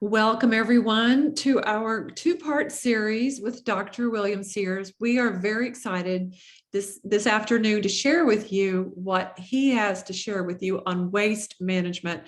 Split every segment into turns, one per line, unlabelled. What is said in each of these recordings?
Welcome, everyone, to our two-part series with Dr. William Sears. We are very excited this afternoon to share with you what he has to share with you on waste management.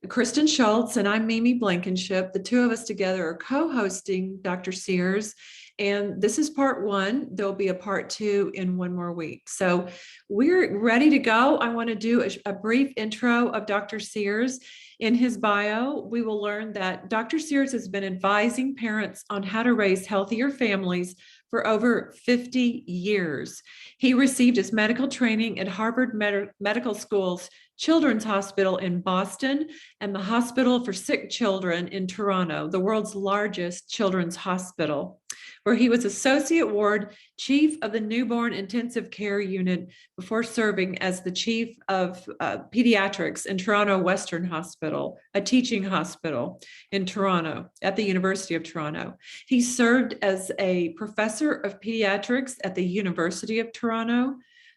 Kristen Schultz and I'm Mimi Blankenship. The two of us together are co-hosting Dr. Sears. And this is part one. There'll be a part two in one more week. So we're ready to go. I want to do a brief intro of Dr. Sears. In his bio, we will learn that Dr. Sears has been advising parents on how to raise healthier families for over 50 years. He received his medical training at Harvard Medical School's Children's Hospital in Boston and the Hospital for Sick Children in Toronto, the world's largest children's hospital, where he was Associate Ward Chief of the Newborn Intensive Care Unit before serving as the Chief of Pediatrics in Toronto Western Hospital, a teaching hospital in Toronto at the University of Toronto. He served as a professor of pediatrics at the University of Toronto,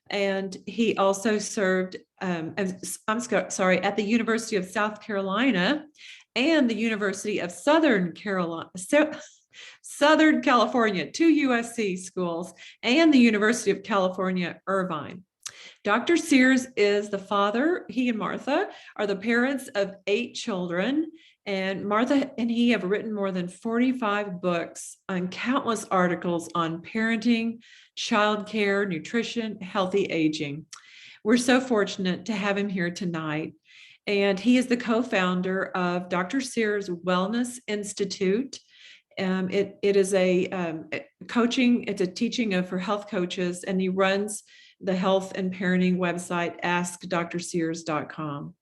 and he also served, at the University of South Carolina and the University of Southern California, two USC schools, and the University of California, Irvine. Dr. Sears is the father. He and Martha are the parents of 8 children, and Martha and he have written more than 45 books and countless articles on parenting, childcare, nutrition, healthy aging. We're so fortunate to have him here tonight. And he is the co-founder of Dr. Sears Wellness Institute. It is a coaching, it's a teaching for health coaches, and he runs the health and parenting website, askdrsears.com.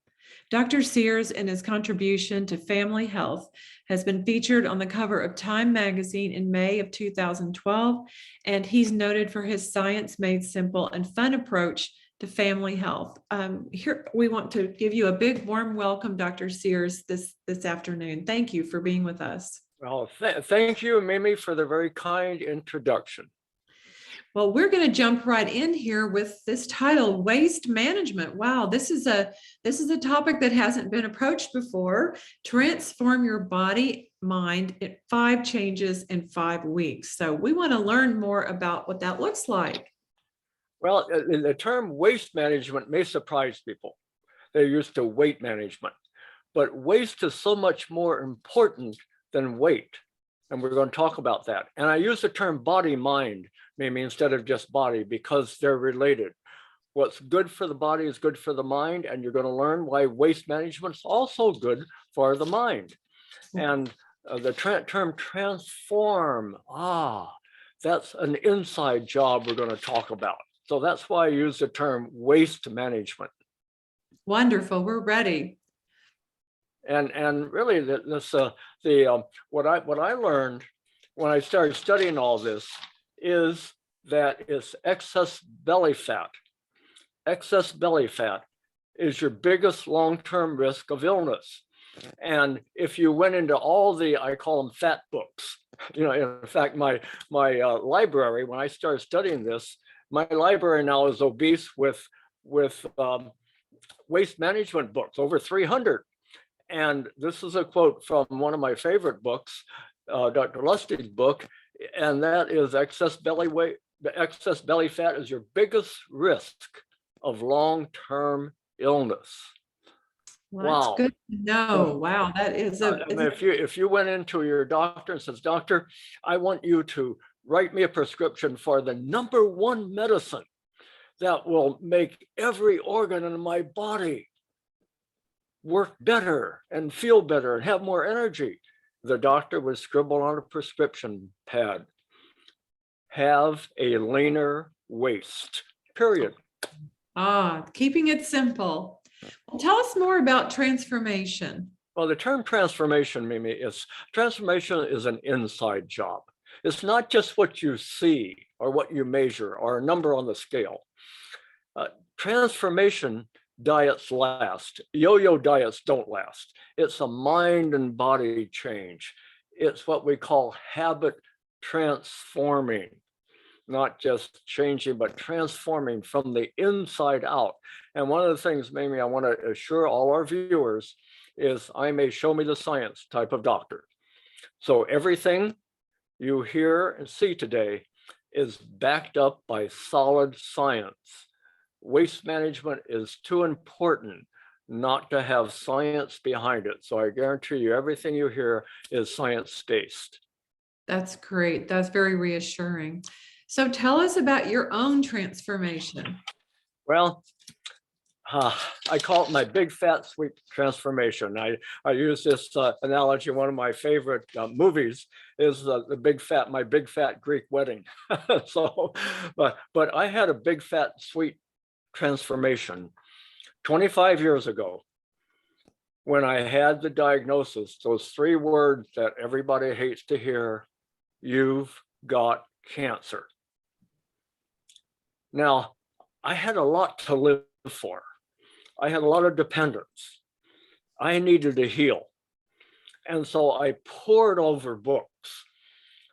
Dr. Sears and his contribution to family health has been featured on the cover of Time magazine in May of 2012, and he's noted for his science made simple and fun approach to family health. Here, we want to give you a big warm welcome, Dr. Sears, this afternoon. Thank you for being with us.
Well, thank you, Mimi, for the very kind introduction.
Well, we're going to jump right in here with this title, waste management. Wow, this is a topic that hasn't been approached before. Transform your body, mind in 5 changes in 5 weeks. So we want to learn more about what that looks like.
Well, the term waste management may surprise people. They're used to weight management, but waste is so much more important than weight. And we're going to talk about that. And I use the term body mind, maybe instead of just body, because they're related. What's good for the body is good for the mind. And you're going to learn why waste management is also good for the mind. And the term transform, that's an inside job we're going to talk about. So that's why I use the term waste management.
Wonderful. We're ready.
And really, what I learned when I started studying all this is that it's excess belly fat. Excess belly fat is your biggest long-term risk of illness. And if you went into all the, I call them fat books, in fact, my library, when I started studying this, my library now is obese with waste management books, over 300. And this is a quote from one of my favorite books, Dr. Lustig's book, and that is excess belly fat is your biggest risk of long-term illness.
Well, that's good to know. Wow, that is
if you went into your doctor and says, "Doctor, I want you to write me a prescription for the #1 medicine that will make every organ in my body work better and feel better and have more energy," the doctor would scribble on a prescription pad, "Have a leaner waist," period.
Keeping it simple. Well, tell us more about transformation.
Well, the term transformation, Mimi, transformation is an inside job. It's not just what you see or what you measure or a number on the scale. Transformation diets last. Yo-yo diets don't last. It's a mind and body change. It's what we call habit transforming, not just changing, but transforming from the inside out. And one of the things, Mamie, I want to assure all our viewers is I'm a show me the science type of doctor. So everything you hear and see today is backed up by solid science. Waste management is too important not to have science behind it. So I guarantee you everything you hear is science-based.
That's great. That's very reassuring. So tell us about your own transformation.
Well, I call it my big fat sweet transformation. I use this analogy. One of my favorite movies is my big fat Greek wedding. So, but I had a big fat sweet transformation 25 years ago when I had the diagnosis, those 3 words that everybody hates to hear: you've got cancer. Now, I had a lot to live for. I had a lot of dependence. I needed to heal. And so I poured over books.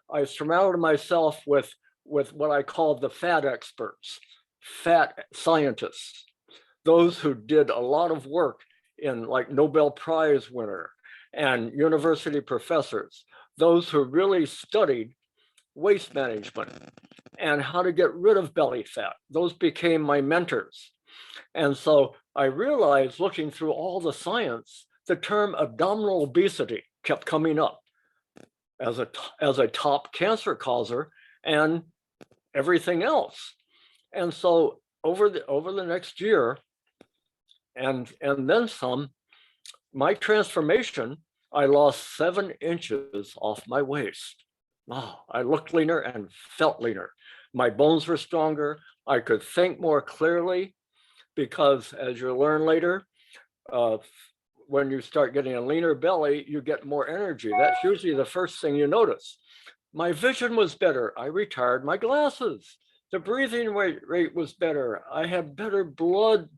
I surrounded myself with what I call the fat experts, fat scientists, those who did a lot of work in, like, Nobel Prize winner and university professors, those who really studied waste management and how to get rid of belly fat. Those became my mentors. And so I realized, looking through all the science, the term abdominal obesity kept coming up as a top cancer causer and everything else. And so over the next year and then some, my transformation, I lost 7 inches off my waist. Oh, I looked leaner and felt leaner. My bones were stronger. I could think more clearly, because as you'll learn later, when you start getting a leaner belly, you get more energy. That's usually the first thing you notice. My vision was better. I retired my glasses. The breathing rate was better. I had better blood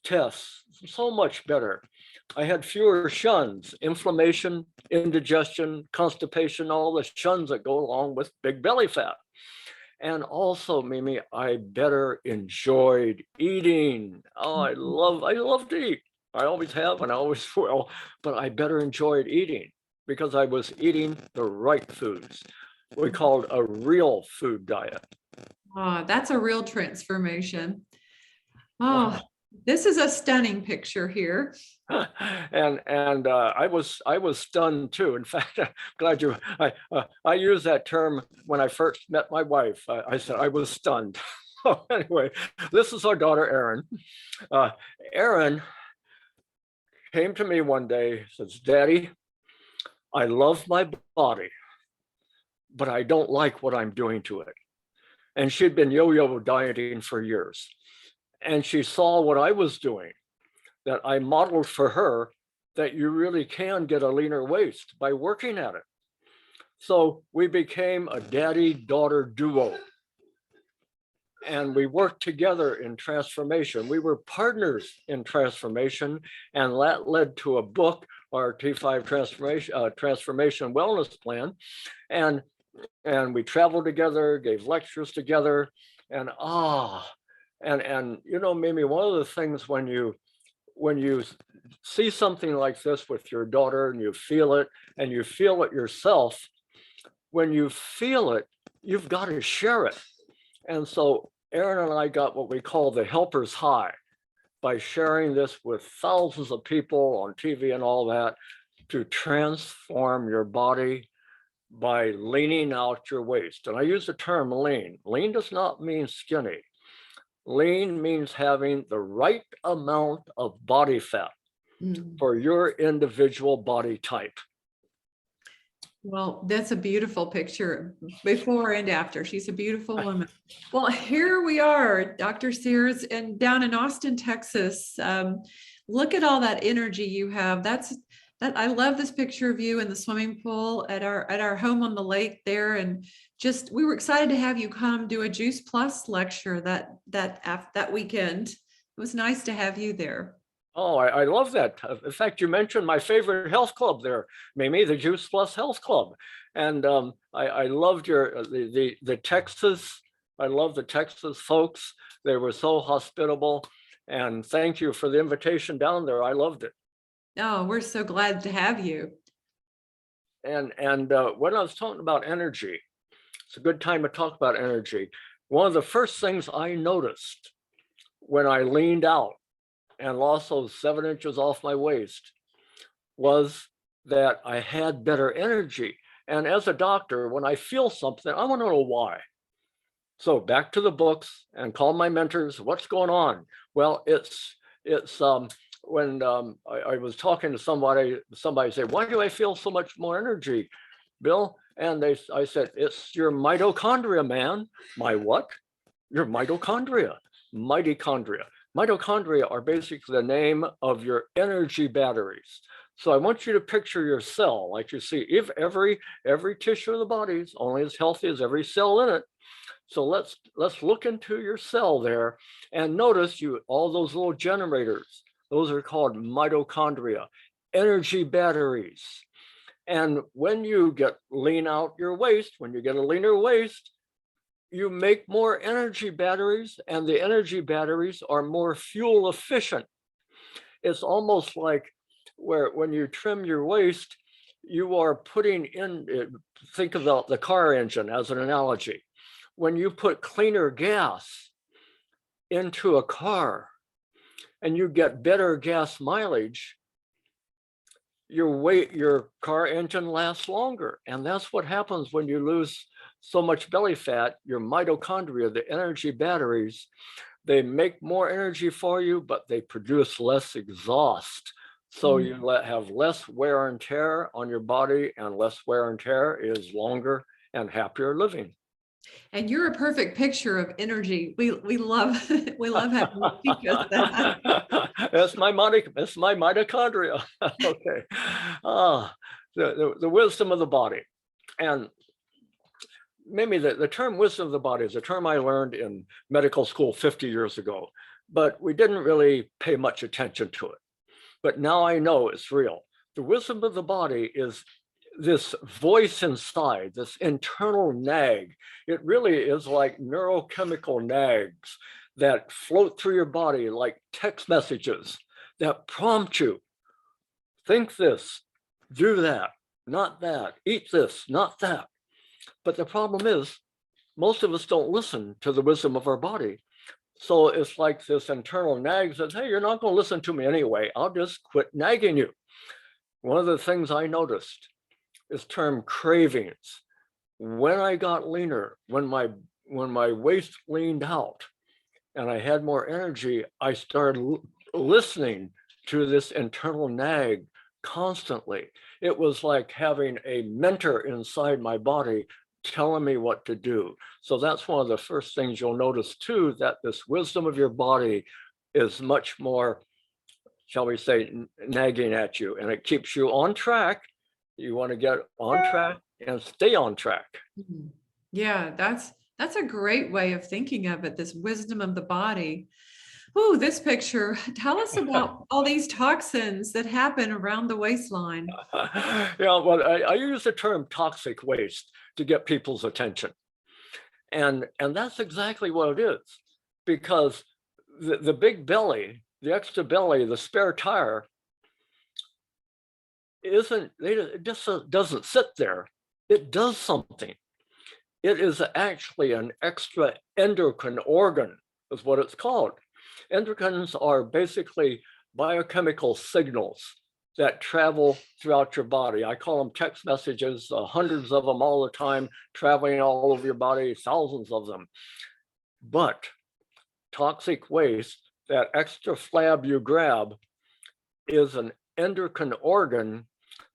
tests, so much better. I had fewer shuns, inflammation, indigestion, constipation, all the shuns that go along with big belly fat. And also, Mimi, I better enjoyed eating. Oh, I love to eat. I always have and I always will, but I better enjoyed eating because I was eating the right foods. We called a real food diet.
That's a real transformation. Oh, this is a stunning picture here.
And I was stunned too. In fact, I'm glad I used that term when I first met my wife. I said I was stunned. Anyway, this is our daughter Erin. Erin came to me one day, says, "Daddy, I love my body, but I don't like what I'm doing to it." And she'd been yo-yo dieting for years. And she saw what I was doing, that I modeled for her, that you really can get a leaner waist by working at it. So we became a daddy-daughter duo. And we worked together in transformation. We were partners in transformation, and that led to a book, our T5 transformation wellness plan. And we traveled together, gave lectures together, and you know, Mimi, one of the things when you see something like this with your daughter and you feel it yourself, when you feel it, you've got to share it. And so Erin and I got what we call the helper's high by sharing this with thousands of people on TV and all that, to transform your body by leaning out your waist. And I use the term lean. Lean does not mean skinny. Lean means having the right amount of body fat for your individual body type.
Well, that's a beautiful picture before and after. She's a beautiful woman. Well, here we are, Dr. Sears, and down in Austin, Texas. Look at all that energy you have. I love this picture of you in the swimming pool at our home on the lake there. And just, we were excited to have you come do a Juice Plus lecture that weekend. It was nice to have you there.
Oh, I love that. In fact, you mentioned my favorite health club there, Mimi, the Juice Plus Health Club. And I loved the Texas. I love the Texas folks. They were so hospitable. And thank you for the invitation down there. I loved it.
Oh, we're so glad to have you.
And when I was talking about energy, it's a good time to talk about energy. One of the first things I noticed when I leaned out and lost those 7 inches off my waist was that I had better energy. And as a doctor, when I feel something, I want to know why. So back to the books and call my mentors. What's going on? Well, it's when I was talking to somebody said, "Why do I feel so much more energy, Bill?" And I said, "It's your mitochondria, man." My what? Your mitochondria. Mitochondria. Mitochondria are basically the name of your energy batteries. So I want you to picture your cell, like you see, if every tissue of the body is only as healthy as every cell in it. So let's look into your cell there and notice all those little generators. Those are called mitochondria, energy batteries. And when you lean out your waist, when you get a leaner waist, you make more energy batteries, and the energy batteries are more fuel efficient. It's almost like when you trim your waist, you are putting in, think about the car engine as an analogy. When you put cleaner gas into a car and you get better gas mileage, your car engine lasts longer. And that's what happens when you lose so much belly fat. Your mitochondria, the energy batteries, they make more energy for you, but they produce less exhaust. So you have less wear and tear on your body, and less wear and tear is longer and happier living.
And you're a perfect picture of energy. We love we love having you teach us that.
That's my mitochondria. Okay. The wisdom of the body. And maybe the term wisdom of the body is a term I learned in medical school 50 years ago, but we didn't really pay much attention to it. But now I know it's real. The wisdom of the body is this voice inside, this internal nag. It really is like neurochemical nags that float through your body like text messages that prompt you. Think this, do that, not that, eat this, not that. But the problem is, most of us don't listen to the wisdom of our body. So it's like this internal nag says, "Hey, you're not going to listen to me anyway. I'll just quit nagging you." One of the things I noticed is termed cravings. When I got leaner, when my waist leaned out and I had more energy, I started listening to this internal nag constantly. It was like having a mentor inside my body telling me what to do. So that's one of the first things you'll notice too, that this wisdom of your body is much more, shall we say, nagging at you, and it keeps you on track. You want to get on track and stay on track.
Yeah, that's a great way of thinking of it, this wisdom of the body. Oh, this picture. Tell us about all these toxins that happen around the waistline.
Yeah, well, I use the term toxic waste to get people's attention. And that's exactly what it is, because the big belly, the extra belly, the spare tire, it just doesn't sit there. It does something. It is actually an extra endocrine organ, is what it's called. Endocrines are basically biochemical signals that travel throughout your body. I call them text messages, hundreds of them all the time, traveling all over your body, thousands of them. But toxic waste, that extra flab you grab, is an endocrine organ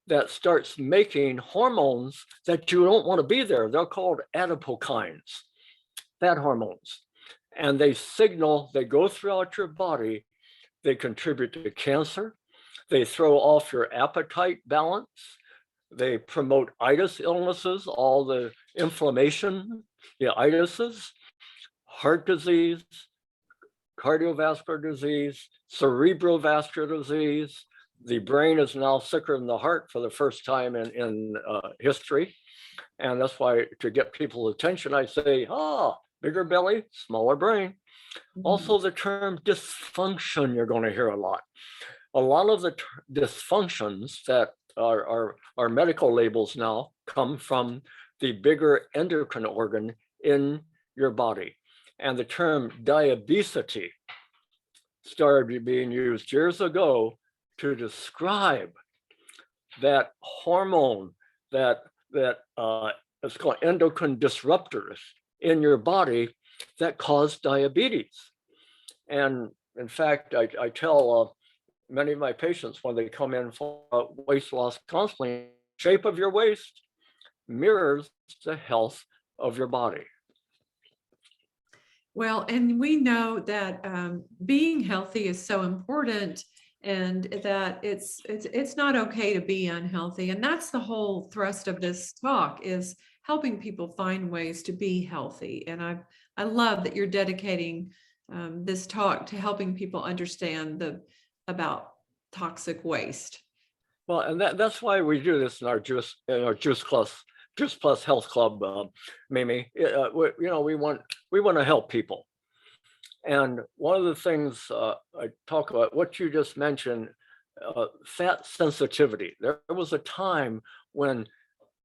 that starts making hormones that you don't want to be there. They're called adipokines, fat hormones. And they go throughout your body. They contribute to cancer. They throw off your appetite balance. They promote itis illnesses, all the inflammation, itises, heart disease, cardiovascular disease, cerebrovascular disease. The brain is now sicker than the heart for the first time in history. And that's why, to get people's attention, I say, bigger belly, smaller brain. Also, the term dysfunction, you're going to hear a lot. A lot of the dysfunctions that are medical labels now come from the bigger endocrine organ in your body. And the term diabesity started being used years ago to describe that hormone that it's called endocrine disruptors in your body that cause diabetes. And in fact, I tell many of my patients when they come in for weight loss counseling, shape of your waist mirrors the health of your body.
Well, and we know that being healthy is so important, and that it's not okay to be unhealthy. And that's the whole thrust of this talk, is helping people find ways to be healthy. And I love that you're dedicating this talk to helping people understand about toxic waste.
Well, and that's why we do this in our Juice Plus Health Club, Mimi. We want to help people. And one of the things I talk about, what you just mentioned, fat sensitivity. There was a time when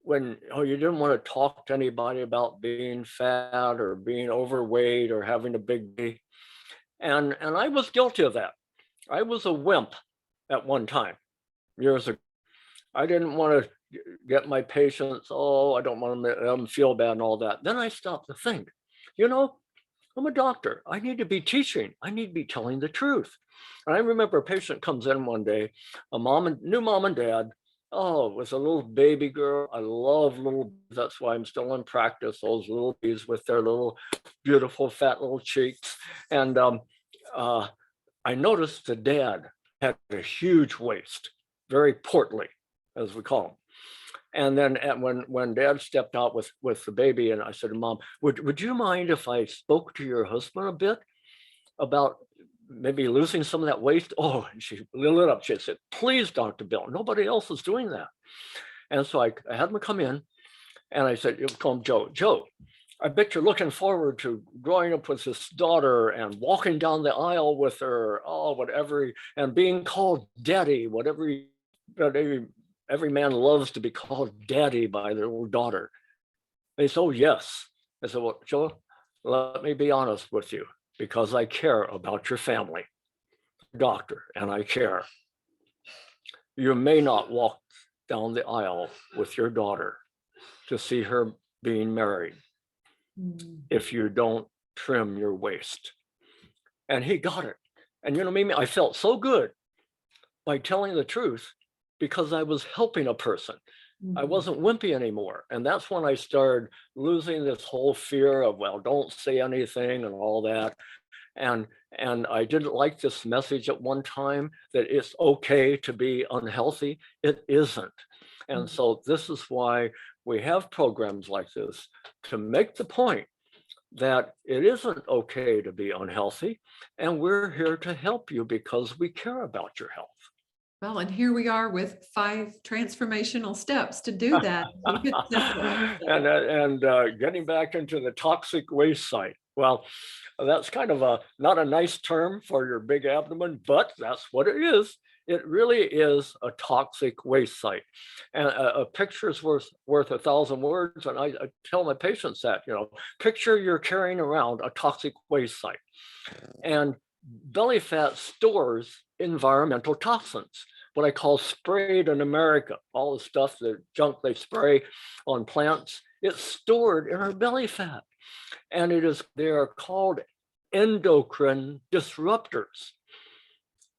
you didn't want to talk to anybody about being fat or being overweight or having a big belly. And I was guilty of that. I was a wimp at one time, years ago. I didn't want to get my patients, I don't want to make them feel bad and all that. Then I stopped to think, I'm a doctor. I need to be teaching. I need to be telling the truth. And I remember a patient comes in one day, new mom and dad. Oh, it was a little baby girl. I love little, that's why I'm still in practice, those little babies with their little beautiful fat little cheeks. And I noticed the dad had a huge waist, very portly, as we call them. And then when dad stepped out with the baby, and I said to mom, would you mind if I spoke to your husband a bit about maybe losing some of that waist? Oh, and she lit up. She said, please, Dr. Bill, nobody else is doing that. And so I had him come in, and I said, call him Joe. Joe, I bet you're looking forward to growing up with this daughter and walking down the aisle with her, whatever, and being called daddy, whatever. Every man loves to be called daddy by their little daughter. They said, oh, yes. I said, well, Joe, let me be honest with you, because I care about your family, doctor, and I care. You may not walk down the aisle with your daughter to see her being married if you don't trim your waist. And he got it. And Mimi, I felt so good by telling the truth, because I was helping a person. I wasn't wimpy anymore. And that's when I started losing this whole fear of, well, don't say anything and all that. And I didn't like this message at one time that it's okay to be unhealthy. It isn't. And so this is why we have programs like this, to make the point that it isn't okay to be unhealthy. And we're here to help you because we care about your health.
Well, and here we are with 5 transformational steps to do that.
And getting back into the toxic waste site. Well, that's kind of not a nice term for your big abdomen, but that's what it is. It really is a toxic waste site. And a picture is worth 1,000 words. And I tell my patients that, picture you're carrying around a toxic waste site. And belly fat stores environmental toxins, what I call sprayed in America. All the stuff, the junk they spray on plants, it's stored in our belly fat. And they are called endocrine disruptors.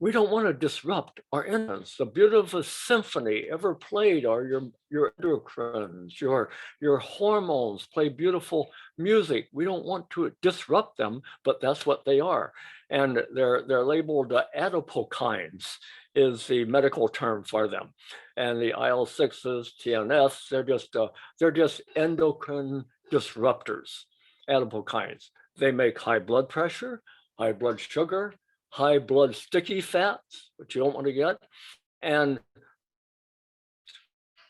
We don't want to disrupt our endocrines. The beautiful symphony ever played are your endocrines, your hormones play beautiful music. We don't want to disrupt them, but that's what they are. And they're labeled adipokines is the medical term for them. And the IL-6s, TNFs, they're just endocrine disruptors, adipokines. They make high blood pressure, high blood sugar, high blood sticky fats, which you don't want to get, and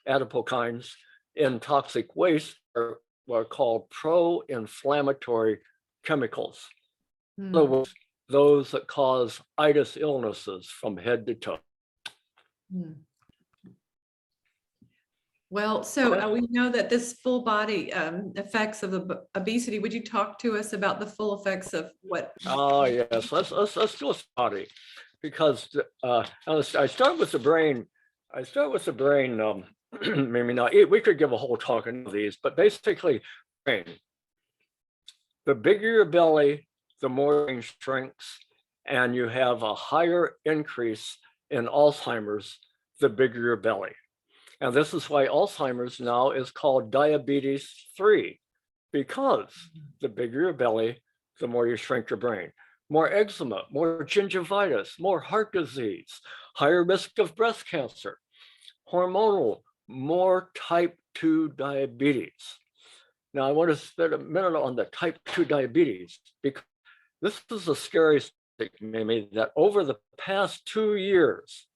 adipokines in toxic waste are what are called pro-inflammatory chemicals. In other words, those that cause itis illnesses from head to toe.
Hmm. Well, so we know that this full body effects of obesity. Would you talk to us about the full effects of what?
Oh yes, let's do a study, because I start with the brain. I start with the brain. Maybe not. We could give a whole talk on these, but basically, brain. The bigger your belly, the more it shrinks, and you have a higher increase in Alzheimer's the bigger your belly. And this is why Alzheimer's now is called diabetes 3, because the bigger your belly, the more you shrink your brain. More eczema, more gingivitis, more heart disease, higher risk of breast cancer, hormonal, more type 2 diabetes. Now, I want to spend a minute on the type 2 diabetes, because this is the scariest thing, Mimi, that over the past 2 years,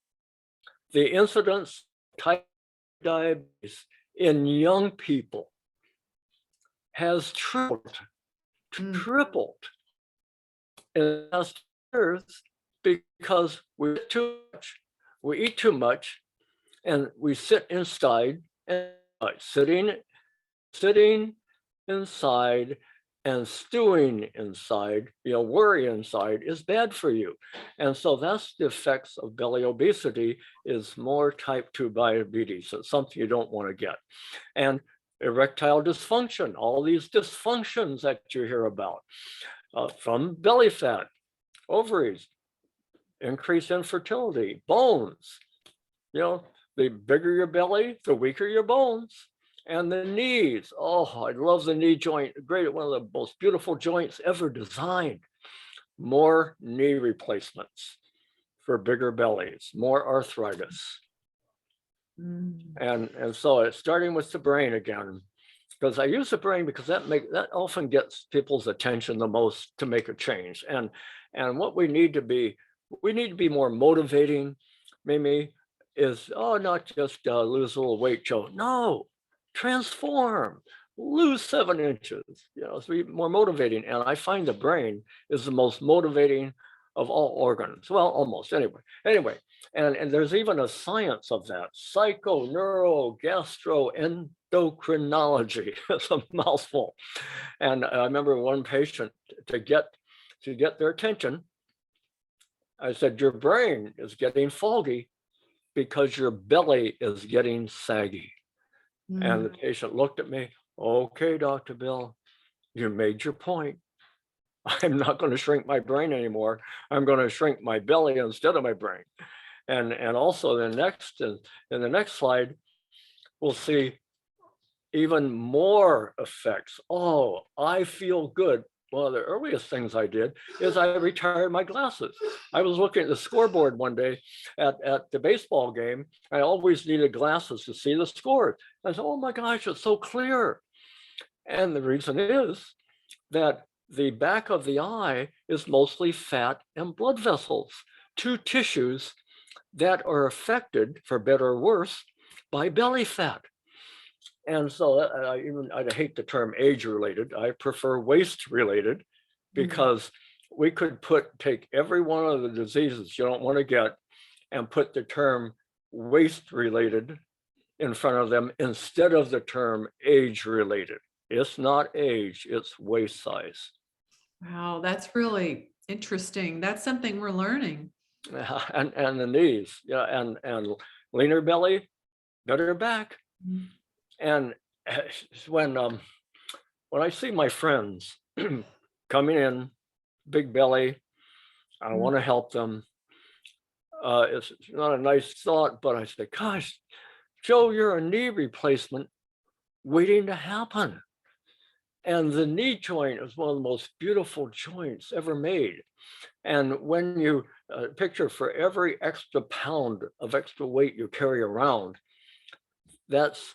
the incidence of type 2 diabetes in young people has tripled in the past years, because we eat too much, and we sit inside, and sitting inside and stewing inside, worry inside is bad for you. And so that's the effects of belly obesity, is more type 2 diabetes. It's something you don't want to get. And erectile dysfunction, all these dysfunctions that you hear about from belly fat, ovaries, increased infertility, bones. The bigger your belly, the weaker your bones. And the knees. Oh, I love the knee joint. Great, one of the most beautiful joints ever designed. More knee replacements for bigger bellies, more arthritis. And so it's starting with the brain again, because I use the brain because that often gets people's attention the most to make a change. And what we need to be more motivating, Mimi, is not just lose a little weight, Joe. No. Transform, lose 7 inches, so be more motivating. And I find the brain is the most motivating of all organs. Well, almost anyway. And there's even a science of that, psychoneurogastroendocrinology. It's a mouthful. And I remember one patient, to get their attention, I said, your brain is getting foggy because your belly is getting saggy. And the patient looked at me, okay, Dr. Bill, you made your point. I'm not going to shrink my brain anymore. I'm going to shrink my belly instead of my brain. And also in the next slide, we'll see even more effects. Oh, I feel good. One of the earliest things I did is I retired my glasses. I was looking at the scoreboard one day at the baseball game. I always needed glasses to see the score. I said, oh my gosh, it's so clear. And the reason is that the back of the eye is mostly fat and blood vessels, 2 tissues that are affected, for better or worse, by belly fat. And so I hate the term age-related. I prefer waist-related, because we could take every one of the diseases you don't want to get and put the term waist-related in front of them instead of the term age-related. It's not age, it's waist size.
Wow, that's really interesting. That's something we're learning.
And the knees, and leaner belly, better back. And when I see my friends coming in, big belly, I want to help them. It's not a nice thought, but I say, gosh, Joe, you're a knee replacement waiting to happen. And the knee joint is one of the most beautiful joints ever made. And when you picture, for every extra pound of extra weight you carry around, that's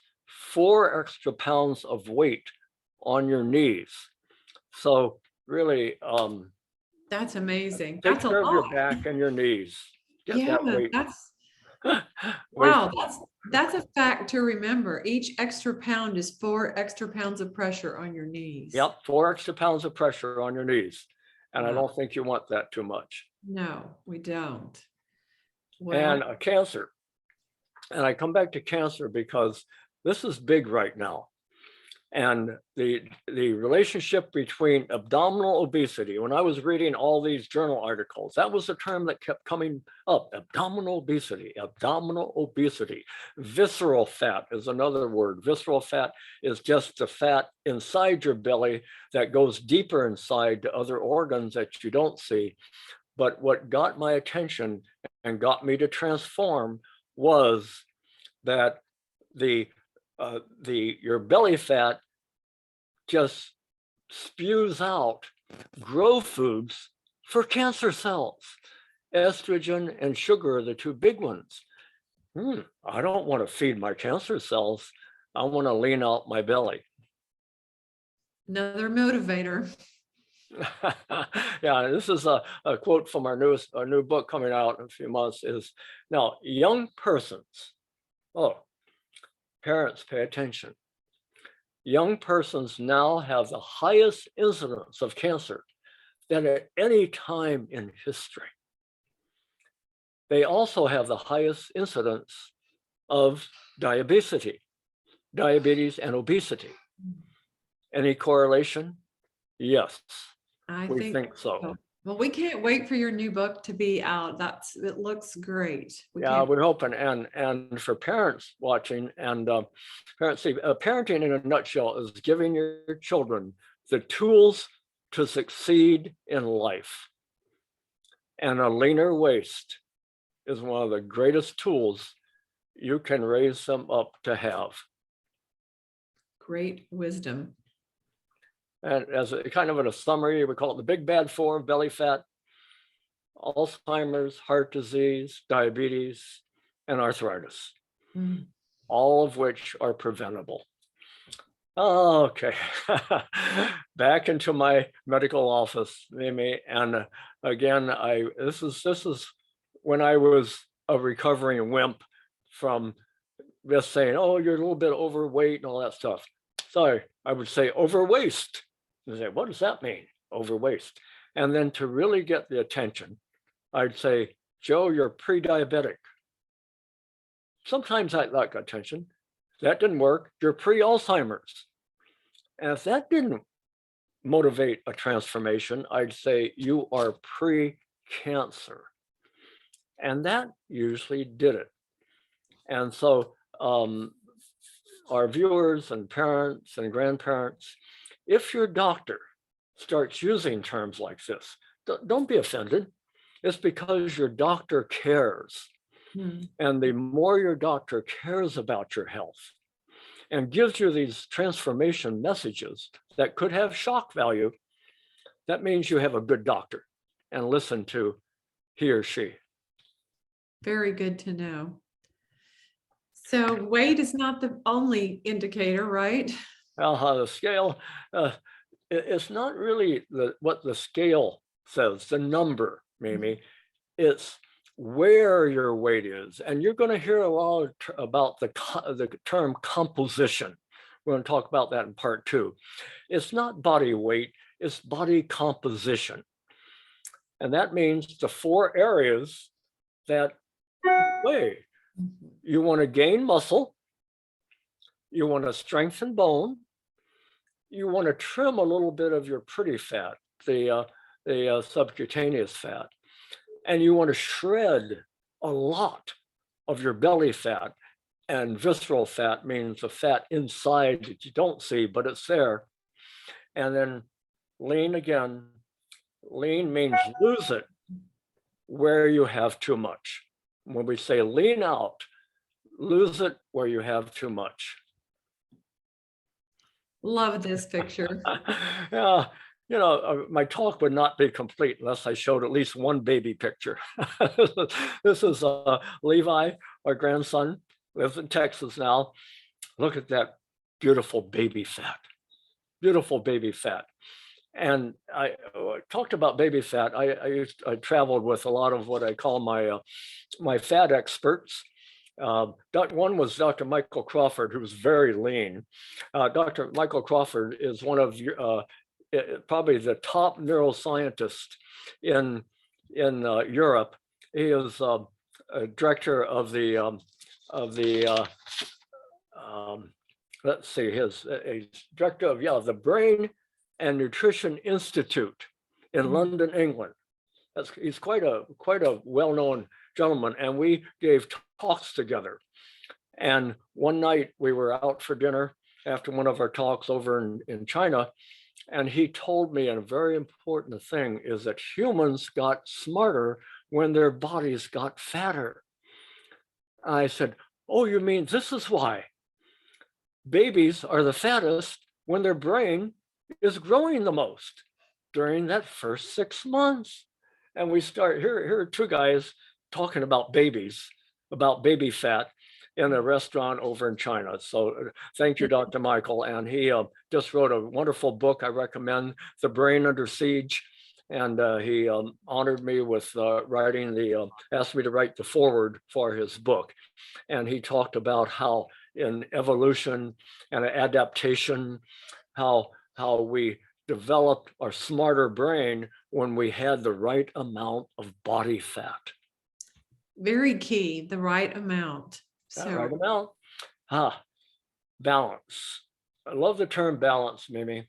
4 extra pounds of weight on your knees. So really,
that's amazing.
Take
That's a
care of your
lot.
back and your knees. Get that weight.
Wow, that's a fact to remember. Each extra pound is 4 extra pounds of pressure on your knees.
Yep, 4 extra pounds of pressure on your knees. And I
Wow.
don't think you want that too much.
No, we don't.
And
Well,
cancer. And I come back to cancer because this is big right now. And the relationship between abdominal obesity, when I was reading all these journal articles, that was a term that kept coming up: abdominal obesity, abdominal obesity. Visceral fat is another word. Visceral fat is just the fat inside your belly that goes deeper inside to other organs that you don't see. But what got my attention and got me to transform was that your belly fat just spews out growth foods for cancer cells. Estrogen and sugar are the two big ones. I don't want to feed my cancer cells. I want to lean out my belly.
another motivator.
Yeah, this is a quote from our new book coming out in a few months. Is now, young persons, parents, pay attention. Young persons now have the highest incidence of cancer than at any time in history. They also have the highest incidence of diabetes and obesity. Any correlation? Yes, we think so.
Well, we can't wait for your new book to be out. It looks great.
We're hoping, and for parents watching, and parents, parenting in a nutshell is giving your children the tools to succeed in life. And a leaner waist is one of the greatest tools you can raise them up to have.
Great wisdom.
And as a kind of in a summary, we call it the big bad four of belly fat: Alzheimer's, heart disease, diabetes, and arthritis, all of which are preventable. Okay, back into my medical office, Mimi, and again, this is when I was a recovering wimp from just saying, "Oh, you're a little bit overweight" and all that stuff. So I would say overwaist. And say, what does that mean, overwaist? And then to really get the attention, I'd say, Joe, you're pre-diabetic. Sometimes I'd like attention. That didn't work. You're pre-Alzheimer's. And if that didn't motivate a transformation, I'd say you are pre-cancer. And that usually did it. And so our viewers and parents and grandparents, if your doctor starts using terms like this, don't be offended. It's because your doctor cares. And the more your doctor cares about your health and gives you these transformation messages that could have shock value, that means you have a good doctor, and listen to he or she.
Very good to know. So weight is not the only indicator, right?
The scale, it's not really what the scale says, the number, Mimi. It's where your weight is. And you're going to hear a lot about the term composition. We're going to talk about that in part 2. It's not body weight, it's body composition. And that means the 4 areas that weigh. You want to gain muscle, you want to strengthen bone, you want to trim a little bit of your pretty fat, the subcutaneous fat, and you want to shred a lot of your belly fat. And visceral fat means the fat inside that you don't see, but it's there. And then lean again. Lean means lose it where you have too much. When we say lean out, lose it where you have too much.
Love this picture.
Yeah, my talk would not be complete unless I showed at least one baby picture. This is Levi, our grandson, lives in Texas now. Look at that beautiful baby fat. Beautiful baby fat. And I talked about baby fat. I traveled with a lot of what I call my fat experts. One was Dr. Michael Crawford, who was very lean. Dr. Michael Crawford is one of probably the top neuroscientist in Europe. He is a director of the let's see, he's director of the Brain and Nutrition Institute in London, England. He's quite a well-known gentleman, and we gave talks together. And one night we were out for dinner after one of our talks over in China, and he told me a very important thing is that humans got smarter when their bodies got fatter. I said, oh, you mean this is why? Babies are the fattest when their brain is growing the most during that first 6 months. And we start, here are two guys talking about babies, about baby fat in a restaurant over in China. So thank you, Dr. Michael. And he just wrote a wonderful book I recommend, The Brain Under Siege. And he honored me with asked me to write the foreword for his book. And he talked about how in evolution and adaptation, how we developed our smarter brain when we had the right amount of body fat.
Very key, the right amount.
Right amount. Balance. I love the term balance, Mimi.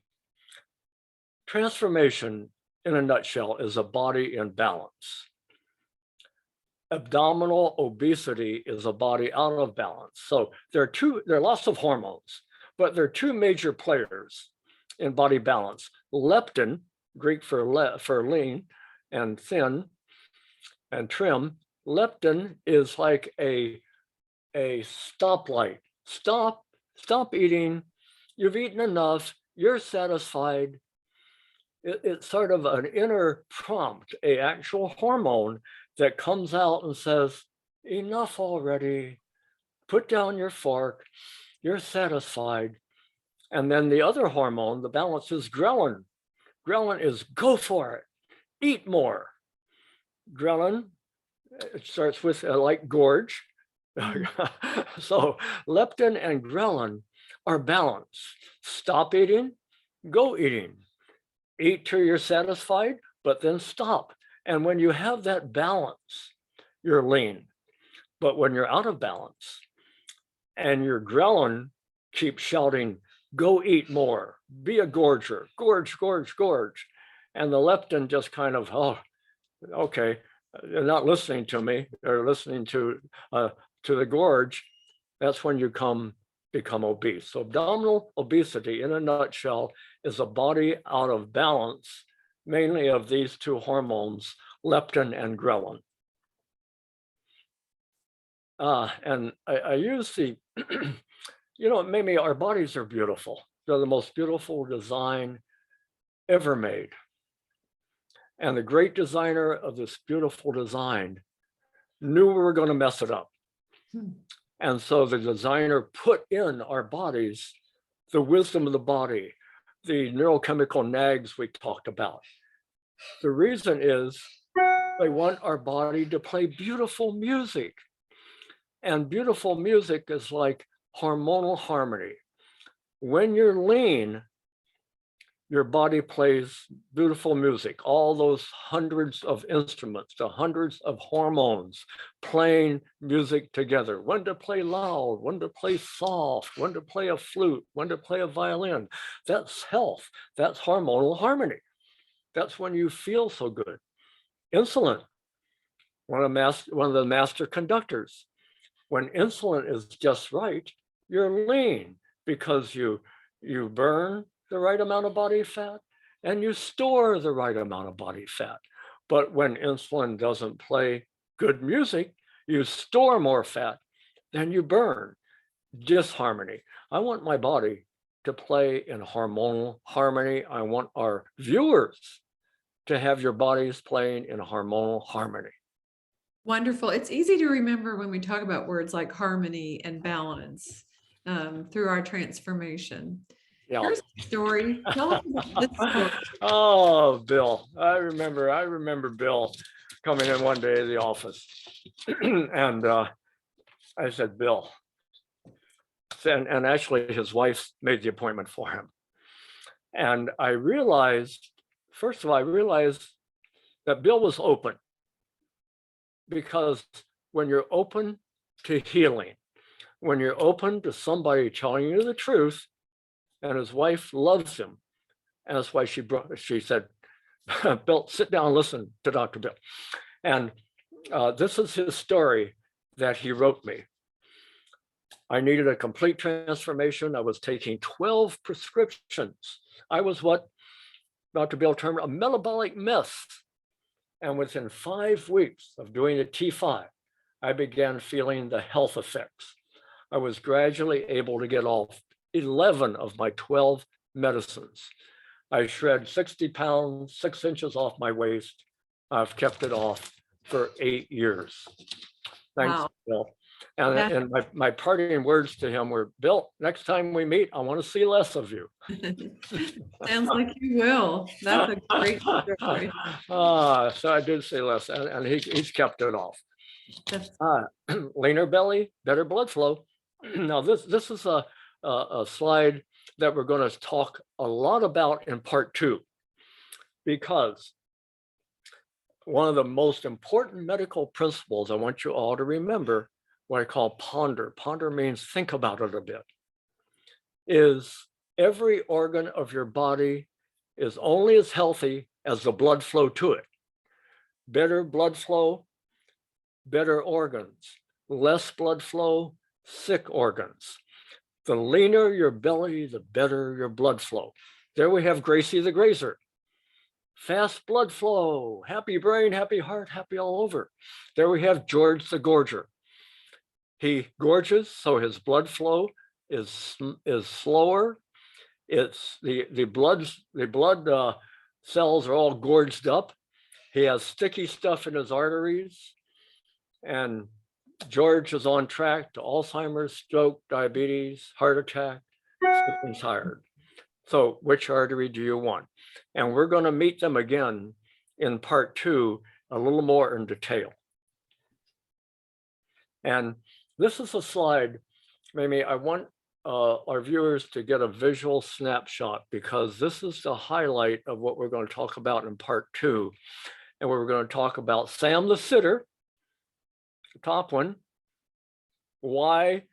Transformation, in a nutshell, is a body in balance. Abdominal obesity is a body out of balance. So there are lots of hormones, but there are two major players in body balance. Leptin, Greek for lean and thin and trim. Leptin is like a stoplight. Stop eating. You've eaten enough. You're satisfied. It's sort of an inner prompt, an actual hormone that comes out and says, enough already. Put down your fork. You're satisfied. And then the other hormone, the balance, is ghrelin. Ghrelin is go for it. Eat more. Ghrelin, it starts with like gorge. So leptin and ghrelin are balanced. Stop eating, go eating. Eat till you're satisfied, but then stop. And when you have that balance, you're lean. But when you're out of balance and your ghrelin keeps shouting, go eat more, be a gorger, gorge, gorge, gorge. And the leptin just kind of, oh, okay, they're not listening to me. They're listening to the gorge. That's when you become obese. So abdominal obesity, in a nutshell, is a body out of balance, mainly of these two hormones, leptin and ghrelin. And I use the, maybe our bodies are beautiful. They're the most beautiful design ever made. And the great designer of this beautiful design knew we were going to mess it up. And so the designer put in our bodies the wisdom of the body, the neurochemical nags we talked about. The reason is they want our body to play beautiful music. And beautiful music is like hormonal harmony. When you're lean, your body plays beautiful music, all those hundreds of instruments, the hundreds of hormones playing music together, when to play loud, when to play soft, when to play a flute, when to play a violin. That's health. That's hormonal harmony. That's when you feel so good. Insulin, one of the master conductors. When insulin is just right, you're lean because you burn the right amount of body fat and you store the right amount of body fat. But when insulin doesn't play good music, you store more fat than you burn. Disharmony. I want my body to play in hormonal harmony. I want our viewers to have your bodies playing in hormonal harmony.
Wonderful. It's easy to remember when we talk about words like harmony and balance through our transformation.
Yeah.
Here's a story. Tell us about this story.
Oh, Bill. I remember Bill coming in one day to the office. And I said, Bill. And actually his wife made the appointment for him. And I realized, first of all, I realized that Bill was open, because when you're open to healing, when you're open to somebody telling you the truth, and his wife loves him, and that's why she said, Bill, sit down and listen to Dr. Bill. And this is his story that he wrote me. I needed a complete transformation. I was taking 12 prescriptions. I was what Dr. Bill termed a metabolic mess. And within 5 weeks of doing the T5, I began feeling the health effects. I was gradually able to get off 11 of my 12 medicines. I shred 60 pounds, 6 inches off my waist. I've kept it off for 8 years. Thanks,
Wow.
Bill. And my parting words to him were, Bill, next time we meet, I want to see less of you.
Sounds like you will. That's a great story.
So I did say less, and he's kept it off. Leaner belly, better blood flow. Now this is a slide that we're going to talk a lot about in part 2, because one of the most important medical principles I want you all to remember, what I call ponder. Ponder means think about it a bit. Is every organ of your body is only as healthy as the blood flow to it. Better blood flow, better organs. Less blood flow, sick organs. The leaner your belly, the better your blood flow. There we have Gracie the grazer. Fast blood flow, happy brain, happy heart, happy all over. There we have George the gorger. He gorges, so his blood flow is slower. It's the blood cells are all gorged up. He has sticky stuff in his arteries, and George is on track to Alzheimer's, stroke, diabetes, heart attack, sick and tired. So which artery do you want? And we're going to meet them again in part 2, a little more in detail. And this is a slide, Mimi, I want our viewers to get a visual snapshot, because this is the highlight of what we're going to talk about in part 2. And we're going to talk about Sam the sitter, the top one. Why,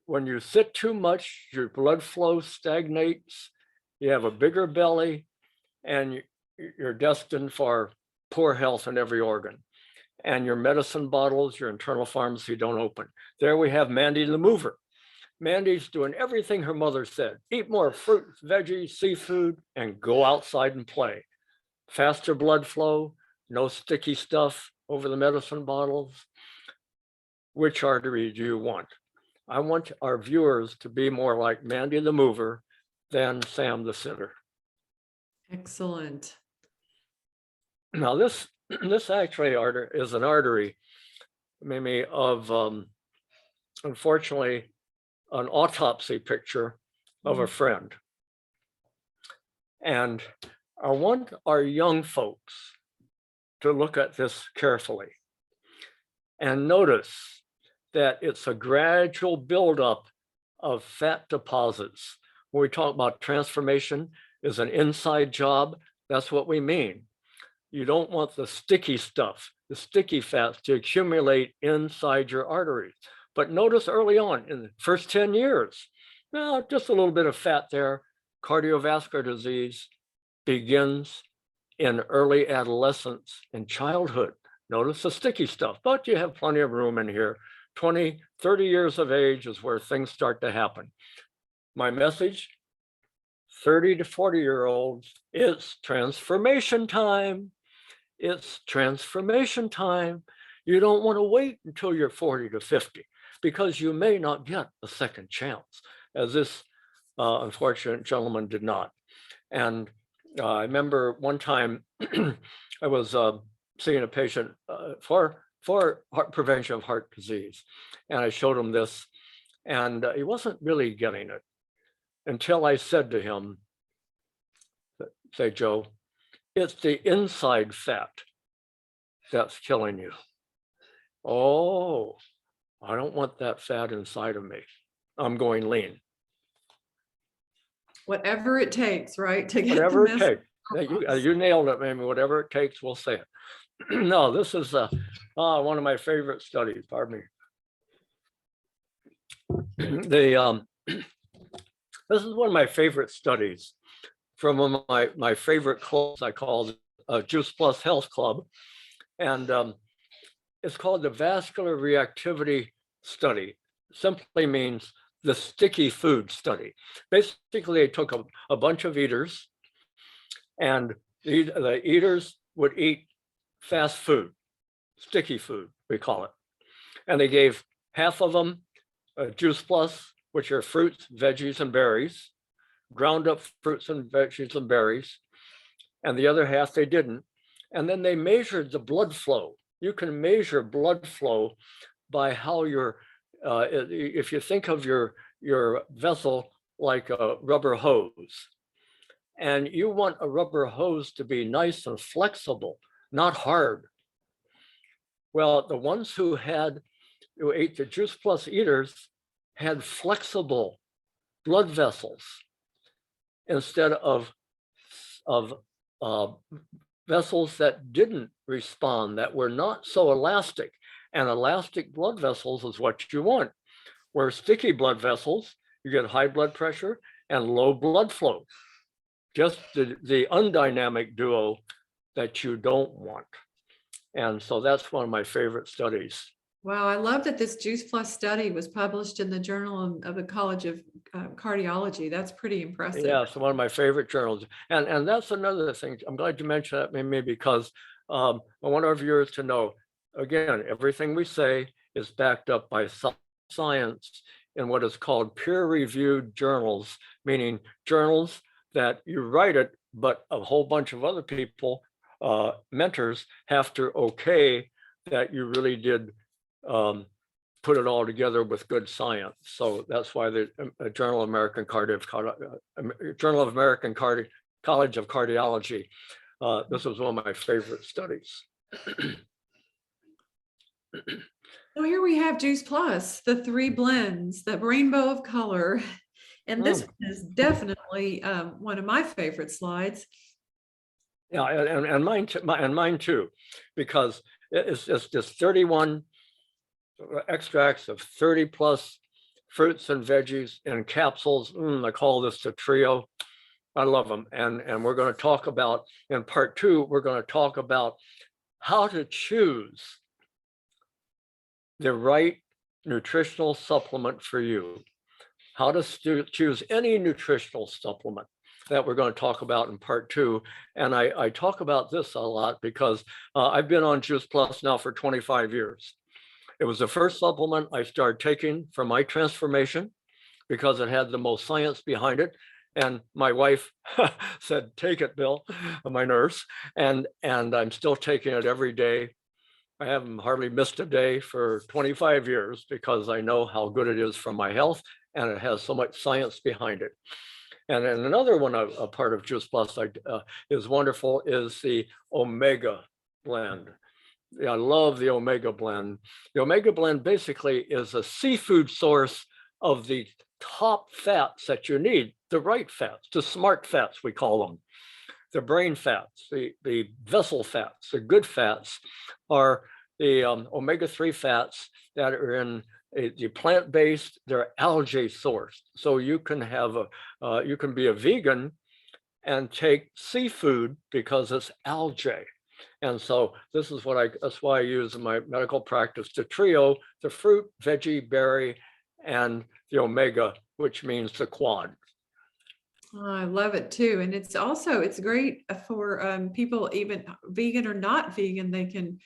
when you sit too much, your blood flow stagnates, you have a bigger belly, and you're destined for poor health in every organ. And your medicine bottles, your internal pharmacy don't open. There we have Mandy the mover. Mandy's doing everything her mother said. Eat more fruits, veggies, seafood, and go outside and play. Faster blood flow, no sticky stuff over the medicine bottles. Which artery do you want? I want our viewers to be more like Mandy the mover than Sam the sitter.
Excellent.
Now this actually is an artery, Mimi, of unfortunately an autopsy picture of a friend. And I want our young folks to look at this carefully and notice that it's a gradual buildup of fat deposits. When we talk about transformation is an inside job, that's what we mean. You don't want the sticky stuff, the sticky fats to accumulate inside your arteries. But notice early on in the first 10 years, well, just a little bit of fat there. Cardiovascular disease begins in early adolescence and childhood. Notice the sticky stuff, but you have plenty of room in here. 20, 30 years of age is where things start to happen. My message, 30 to 40-year-olds, it's transformation time. It's transformation time. You don't want to wait until you're 40 to 50, because you may not get a second chance, as this unfortunate gentleman did not. And I remember one time I was seeing a patient for prevention of heart disease, and I showed him this, and he wasn't really getting it until I said to him, say, Joe, it's the inside fat that's killing you. Oh, I don't want that fat inside of me. I'm going lean.
Whatever it takes, right? To get the
Whatever it
message
takes.
across.
You nailed it, Amy. Whatever it takes, we'll say it. No, this is one of my favorite studies. Pardon me. This is one of my favorite studies from one of my favorite clubs. I call it Juice Plus Health Club, and it's called the Vascular Reactivity Study. Simply means the sticky food study. Basically, they took a bunch of eaters, and the eaters would eat fast food, sticky food, we call it. And they gave half of them Juice Plus, which are fruits, veggies, and berries, ground up fruits and veggies and berries, and the other half they didn't. And then they measured the blood flow. You can measure blood flow by how if you think of your vessel like a rubber hose, and you want a rubber hose to be nice and flexible, not hard. Well, the ones who ate the Juice Plus eaters had flexible blood vessels instead of vessels that didn't respond, that were not so elastic. And elastic blood vessels is what you want. Where sticky blood vessels, you get high blood pressure and low blood flow. Just the undynamic duo that you don't want. And so that's one of my favorite studies.
Wow, I love that this Juice Plus study was published in the Journal of the College of Cardiology. That's pretty impressive.
Yeah, it's one of my favorite journals. And that's another thing. I'm glad you mentioned that, maybe, because I want our viewers to know, again, everything we say is backed up by science in what is called peer-reviewed journals, meaning journals that you write it, but a whole bunch of other people, mentors, have to okay that you really did put it all together with good science. So that's why the Journal of American Journal of American College of Cardiology. This was one of my favorite studies.
So here we have Juice Plus, the 3 blends, the rainbow of color. And this is definitely one of my favorite slides.
Yeah, and mine too, because it's just 31 extracts of 30 plus fruits and veggies in capsules. I call this the trio. I love them. And we're going to talk about, in part 2, we're going to talk about how to choose the right nutritional supplement for you, how to choose any nutritional supplement that we're going to talk about in part 2. And I talk about this a lot because I've been on Juice Plus now for 25 years. It was the first supplement I started taking for my transformation because it had the most science behind it. And my wife said, "Take it, Bill," my nurse, and I'm still taking it every day. I haven't hardly missed a day for 25 years because I know how good it is for my health, and it has so much science behind it. And then another one, a part of Juice Plus is wonderful, is the Omega blend. I love the Omega blend. The Omega blend basically is a seafood source of the top fats that you need, the right fats, the smart fats, we call them. The brain fats, the vessel fats, the good fats are the omega-3 fats that are in the plant-based, they're algae sourced. So you can you can be a vegan and take seafood because it's algae. And so this is that's why I use in my medical practice the trio, the fruit, veggie, berry, and the omega, which means the quad.
Oh, I love it too. And it's great for people, even vegan or not vegan, they can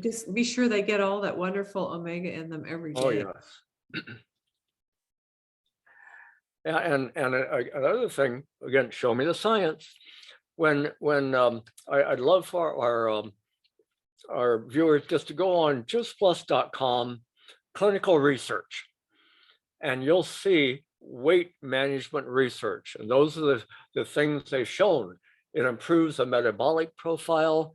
just be sure they get all that wonderful omega in them every day.
Oh, yes. Yeah, and another thing, again, show me the science. When I'd love for our viewers just to go on juiceplus.com, clinical research, and you'll see weight management research. And those are the things they've shown. It improves the metabolic profile,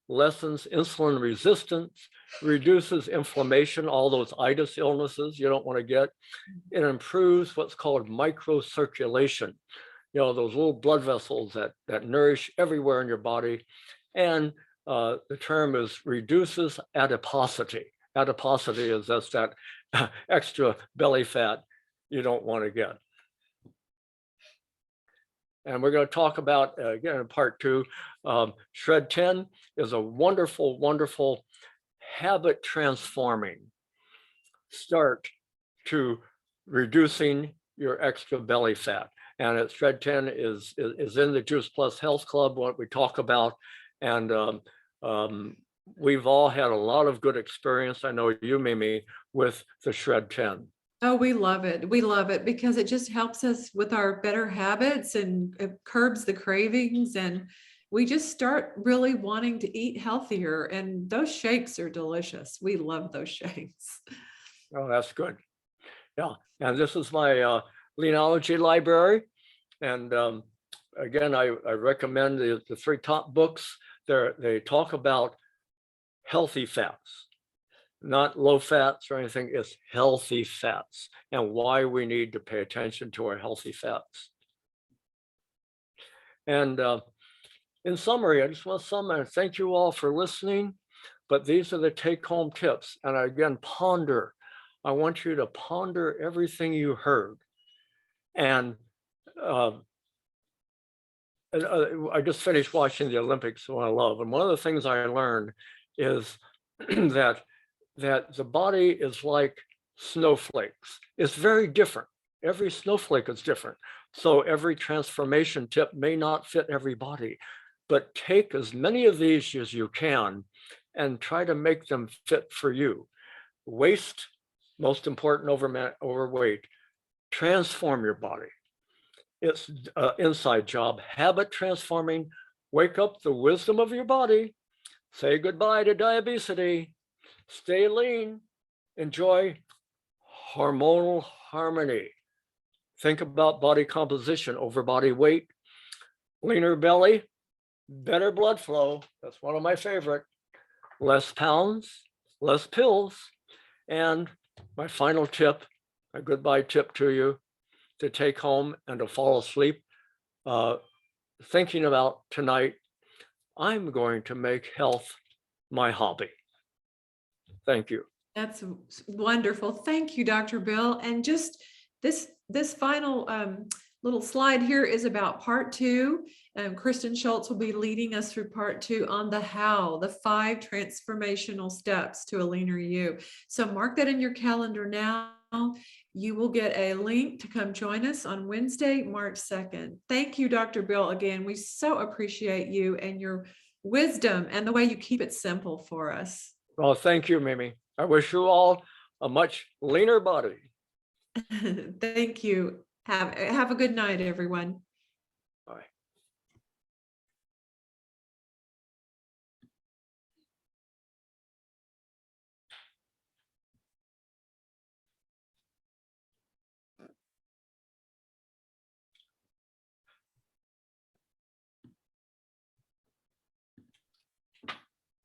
lessens insulin resistance, reduces inflammation, all those itis illnesses you don't want to get. It improves what's called microcirculation, those little blood vessels that nourish everywhere in your body. And the term is reduces adiposity. Adiposity is just that extra belly fat you don't want to get. And we're going to talk about, again, in part 2, Shred 10 is a wonderful, wonderful habit transforming start to reducing your extra belly fat. And Shred 10 is in the Juice Plus Health Club, what we talk about. And we've all had a lot of good experience. I know you, Mimi, with the Shred 10.
Oh, we love it. We love it because it just helps us with our better habits and it curbs the cravings. And we just start really wanting to eat healthier. And those shakes are delicious. We love those shakes.
Oh, that's good. Yeah. And this is my Leanology library. And again, I recommend the 3 top books. They talk about healthy fats. Not low fats or anything, it's healthy fats and why we need to pay attention to our healthy fats. And in summary, I just want to sum and thank you all for listening, but these are the take-home tips. And again, ponder. I want you to ponder everything you heard. And I just finished watching the Olympics, so I love. And one of the things I learned is that the body is like snowflakes. It's very different. Every snowflake is different. So every transformation tip may not fit everybody, but take as many of these as you can and try to make them fit for you. Waist, most important, overweight. Transform your body. It's an inside job. Habit transforming. Wake up the wisdom of your body. Say goodbye to diabetes. Stay lean, enjoy hormonal harmony. Think about body composition over body weight, leaner belly, better blood flow. That's one of my favorite. Less pounds, less pills. And my final tip, a goodbye tip to you to take home and to fall asleep, thinking about tonight, I'm going to make health my hobby. Thank you.
That's wonderful. Thank you, Dr. Bill. And just this final little slide here is about part 2. Kristen Schultz will be leading us through part 2 on the how, the 5 transformational steps to a leaner you. So mark that in your calendar now. You will get a link to come join us on Wednesday, March 2nd. Thank you, Dr. Bill. Again, we so appreciate you and your wisdom and the way you keep it simple for us.
Well, thank you, Mimi. I wish you all a much leaner body.
Thank you. Have a good night, everyone.